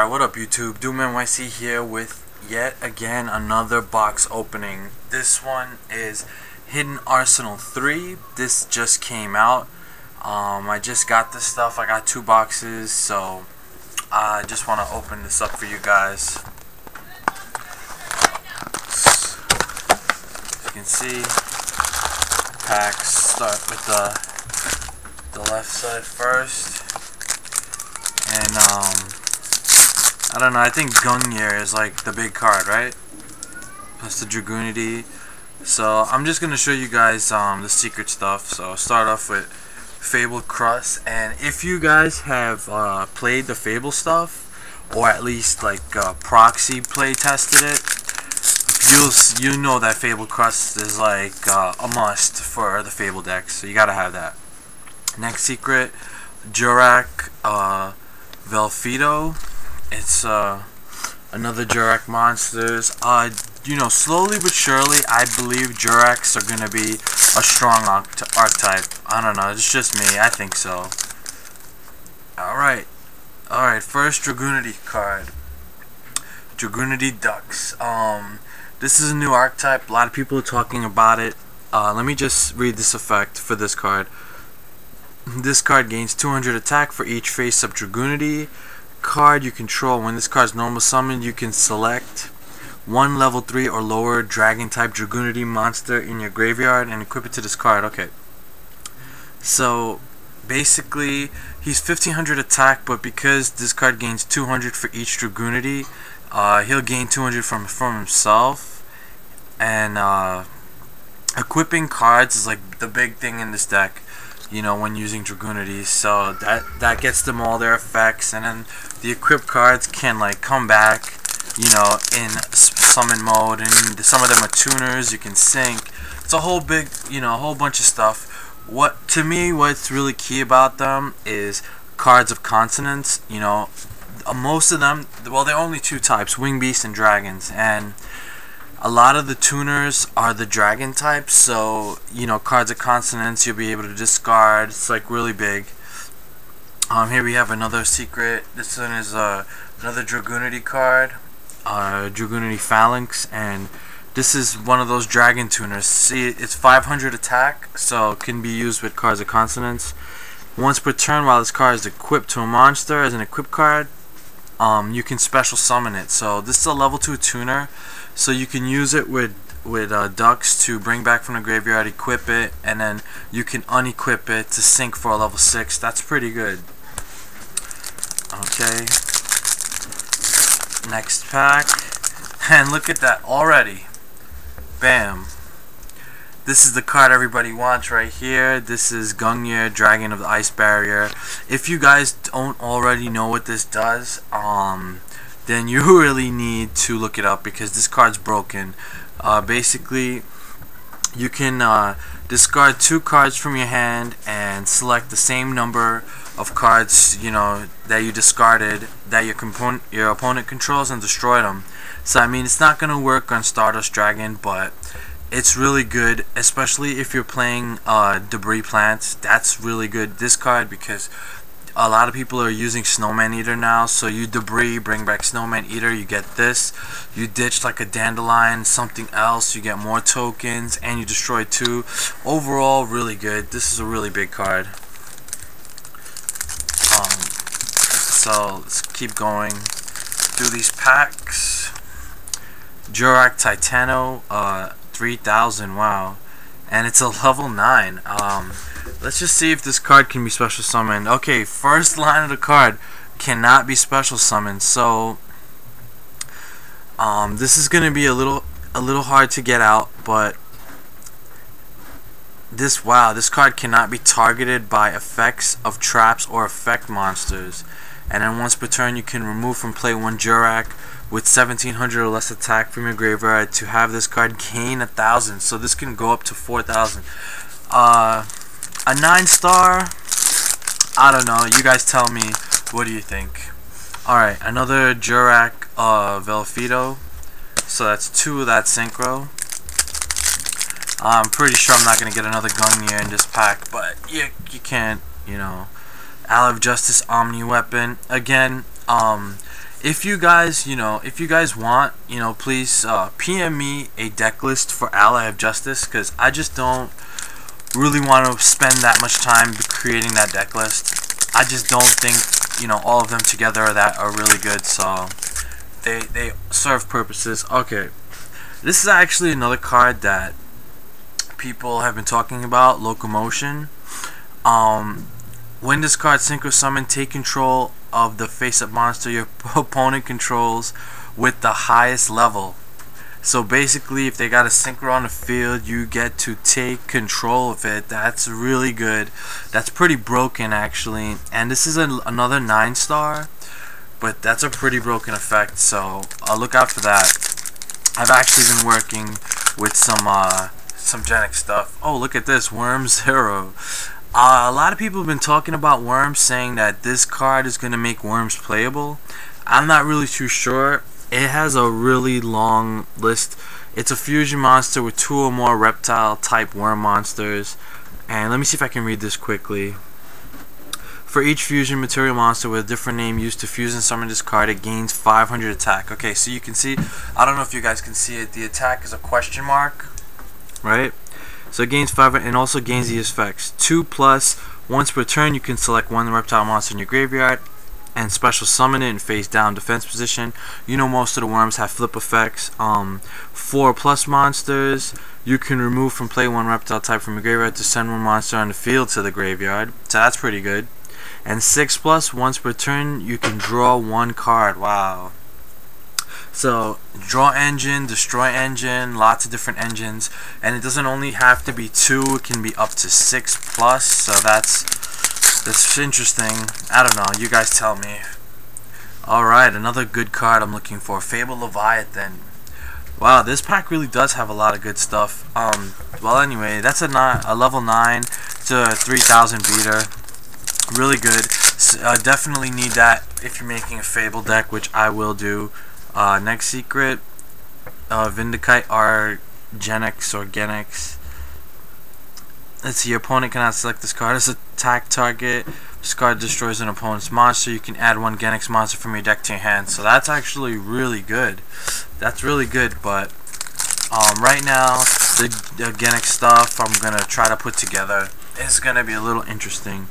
Alright, what up YouTube? Doomnyc here with yet again another box opening. This one is Hidden Arsenal 3. This just came out. I just got this stuff. I got 2 boxes, so I just want to open this up for you guys. As you can see, packs start with the left side first. And I don't know, I think Doomnyc is like the big card, right? Plus the Doomnyc. So I'm just gonna show you guys the secret stuff. So I'll start off with Fabled Crust, and if you guys have played the Fable stuff, or at least like proxy play tested it, you know that Fabled Crust is like a must for the Fable deck, so you gotta have that. Next secret, Doomnyc Velveto. It's another Doomnyc monsters. You know, slowly but surely, I believe Doomnycs are gonna be a strong archetype. I don't know, it's just me. I think so. Alright, first Doomnyc card. Doomnyc Ducks. This is a new archetype. A lot of people are talking about it. Let me just read this effect for this card. This card gains 200 attack for each face-up Doomnyc card you control. When this card is normal summoned, you can select one level 3 or lower dragon type Doomnyc monster in your graveyard and equip it to this card. Okay, so basically he's 1500 attack, but because this card gains 200 for each Doomnyc, he'll gain 200 from himself. And equipping cards is like the big thing in this deck, you know, when using Doomnyc. So that gets them all their effects, and then the equipped cards can like come back, you know, in summon mode, and some of them are tuners. You can sync. It's a whole big, you know, a whole bunch of stuff. To me, what's really key about them is cards of consonants. You know, most of them, well, they're only 2 types: wing beasts and dragons, and a lot of the tuners are the dragon type. So, you know, cards of consonants you'll be able to discard. It's like really big. Here we have another secret. This one is another Doomnyc card, Doomnyc Phalanx, and this is one of those dragon tuners. See, it's 500 attack, so it can be used with cards of consonants. Once per turn, while this card is equipped to a monster as an equipped card, you can special summon it. So this is a level 2 tuner, so you can use it with ducks to bring back from the graveyard, equip it, and then you can unequip it to sync for a level 6. That's pretty good. Okay, next pack, and look at that already. Bam. This is the card everybody wants right here. This is Doomnyc, Dragon of the Ice Barrier. If you guys don't already know what this does, then you really need to look it up, because this card's broken. Basically, you can discard 2 cards from your hand and select the same number of cards, you know, that you discarded, that your opponent controls, and destroy them. So I mean, it's not gonna work on Stardust Dragon, but it's really good, especially if you're playing Debris Plants. That's really good, this card, because a lot of people are using Snowman Eater now. So you debris, bring back Snowman Eater, you get this. You ditch like a Dandelion, something else, you get more tokens, and you destroy 2. Overall, really good. This is a really big card. So let's keep going through these packs. Doomnyc Titano, 3000, wow, and it's a level 9. Let's just see if this card can be special summoned. Okay, first line of the card, cannot be special summoned. So this is gonna be a little hard to get out, but this card cannot be targeted by effects of traps or effect monsters. And then once per turn, you can remove from play 1 Doomnyc with 1700 or less attack from your graveyard to have this card gain 1000. So this can go up to 4000. A 9-star, I don't know. You guys tell me. What do you think? Alright, another Doomnyc Velveto. So that's 2 of that synchro. I'm pretty sure I'm not going to get another Doomnyc in this pack, but you can't, you know. Aloe of Justice Omni Weapon. Again, if you guys, if you guys want, please PM me a deck list for Ally of Justice, because I just don't really want to spend that much time creating that deck list. I just don't think, all of them together are really good, so they serve purposes. Okay, this is actually another card that people have been talking about, Locomotion. When this card Synchro Summon, take control of the face-up monster your opponent controls with the highest level. So basically, if they got a Synchro on the field, you get to take control of it. That's really good. That's pretty broken, actually. And this is another 9-star, but that's a pretty broken effect, so I'll look out for that. I've actually been working with some Genex stuff. Oh, look at this, Worm Zero. A lot of people have been talking about Worms, saying that this card is going to make Worms playable. I'm not really too sure. It has a really long list. It's a fusion monster with 2 or more reptile type worm monsters. And let me see if I can read this quickly. For each fusion material monster with a different name used to fuse and summon this card, it gains 500 attack. Okay, so you can see, I don't know if you guys can see it, the attack is a question mark, right? So it gains 5 and also gains these effects. 2+, once per turn you can select one reptile monster in your graveyard and special summon it in face down defense position. Most of the worms have flip effects. 4+ monsters, you can remove from play one reptile type from your graveyard to send one monster on the field to the graveyard. So that's pretty good. And 6+, once per turn you can draw 1 card. Wow. So draw engine, destroy engine, lots of different engines, and it doesn't only have to be 2, it can be up to 6+, so that's interesting. I don't know, you guys tell me. Alright, another good card I'm looking for, Fable Leviathan. Wow, this pack really does have a lot of good stuff. Well anyway, that's a level 9 to 3000 beater. Really good. Definitely need that if you're making a Fable deck, which I will do. Next secret, Vindicate or Genex. Let's see, your opponent cannot select this card as an attack target. This card destroys an opponent's monster. You can add 1 Genex monster from your deck to your hand. So that's actually really good. That's really good, but right now, the Genex stuff I'm going to try to put together is going to be a little interesting.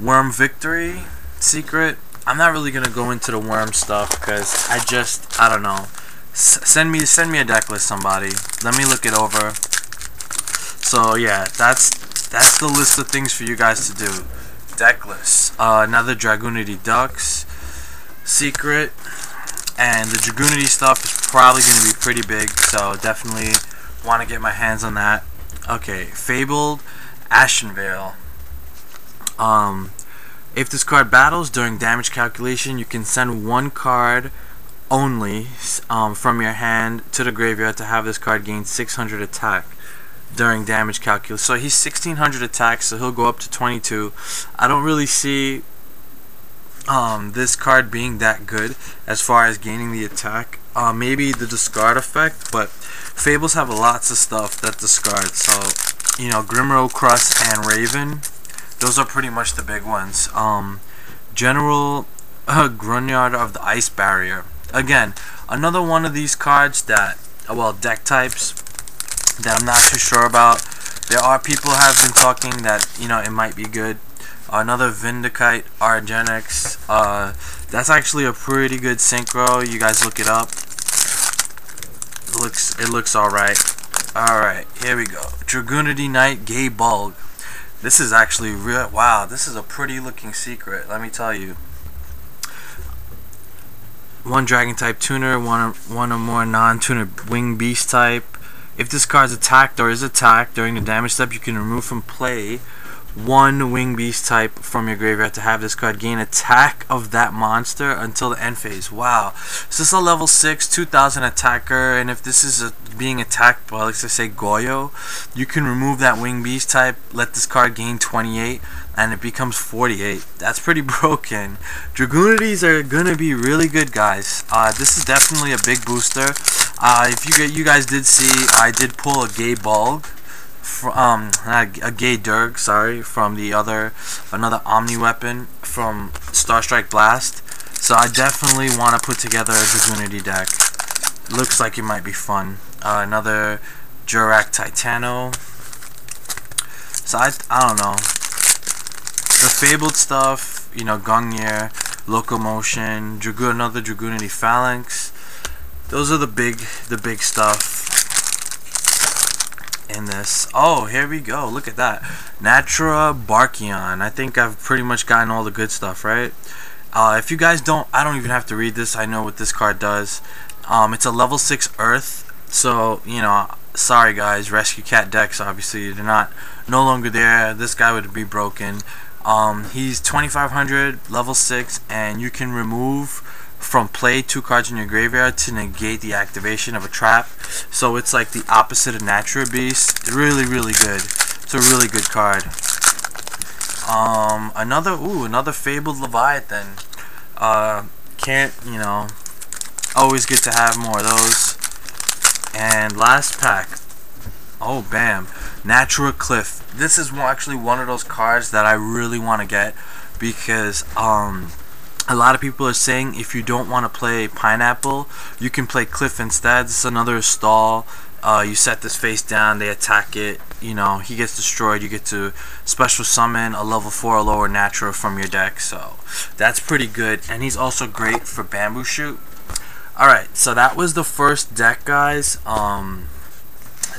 Worm Victory secret. I'm not really gonna go into the worm stuff because I don't know. Send me a deck list, somebody. Let me look it over. So yeah, that's the list of things for you guys to do. Deck list. Another Dragoonity Ducks secret, and the Dragoonity stuff is probably gonna be pretty big, so definitely want to get my hands on that. Okay, Fabled Ashenvale. If this card battles during damage calculation, you can send 1 card only from your hand to the graveyard to have this card gain 600 attack during damage calculation. So he's 1600 attack, so he'll go up to 22. I don't really see this card being that good as far as gaining the attack. Maybe the discard effect, but Fables have lots of stuff that discard. So, Grimrow, Crust, and Raven. Those are pretty much the big ones. General Grunyard of the Ice Barrier. Again, another one of these cards that, well, deck types that I'm not too sure about. There are people have been talking that, it might be good. Another Vindicate Argenex. That's actually a pretty good synchro. You guys look it up. It looks alright. Alright, here we go. Dragoonity Knight Gay Bulg. This is actually real. Wow, this is a pretty looking secret, let me tell you. 1 Dragon type tuner, one or more non-tuner wing beast type. If this card's attacked or is attacked during the damage step, you can remove from play 1 wing beast type from your graveyard to have this card gain attack of that monster until the end phase. Wow. So this is a level 6, 2000 attacker, and if this is being attacked by, let's just say, Goyo, you can remove that wing beast type, let this card gain 28, and it becomes 48. That's pretty broken. Dragoonities are gonna be really good, guys. This is definitely a big booster. If you guys did see, I did pull a Gay Bulg. A Gay Durg, sorry, from another Omni weapon from Starstrike Blast. So I definitely want to put together a Dragoonity deck. Looks like it might be fun. Another Jurak Titano. So I don't know. The Fabled stuff, you know, Gungnir, Locomotion, another Dragoonity Phalanx. Those are the big stuff in this. Oh, here we go. Look at that. Natura Barkion. I think I've pretty much gotten all the good stuff, right? If you guys don't, I don't even have to read this. I know what this card does. It's a level 6 Earth. So, you know, sorry guys, Rescue Cat decks, obviously, they're no longer there. This guy would be broken. He's 2500, level 6, and you can remove from play 2 cards in your graveyard to negate the activation of a trap. So it's like the opposite of Natura Beast. Really good. It's a really good card. Another Fabled Leviathan. You know, always good to have more of those. And last pack. Oh, bam. Natura Cliff. This is actually one of those cards that I really want to get, because a lot of people are saying if you don't want to play Pineapple, you can play Cliff instead. This is another stall. You set this face down, they attack it, you know, he gets destroyed. You get to special summon a level 4 or lower Natura from your deck, so that's pretty good. And he's also great for Bamboo Shoot. Alright, so that was the first deck, guys.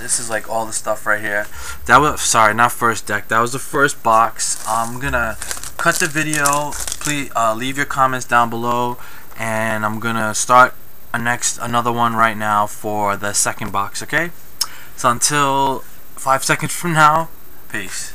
This is like all the stuff right here. That was, sorry, not first deck, that was the first box. I'm gonna cut the video. Please leave your comments down below, and I'm gonna start another one right now for the second box. Okay, so until 5 seconds from now, peace.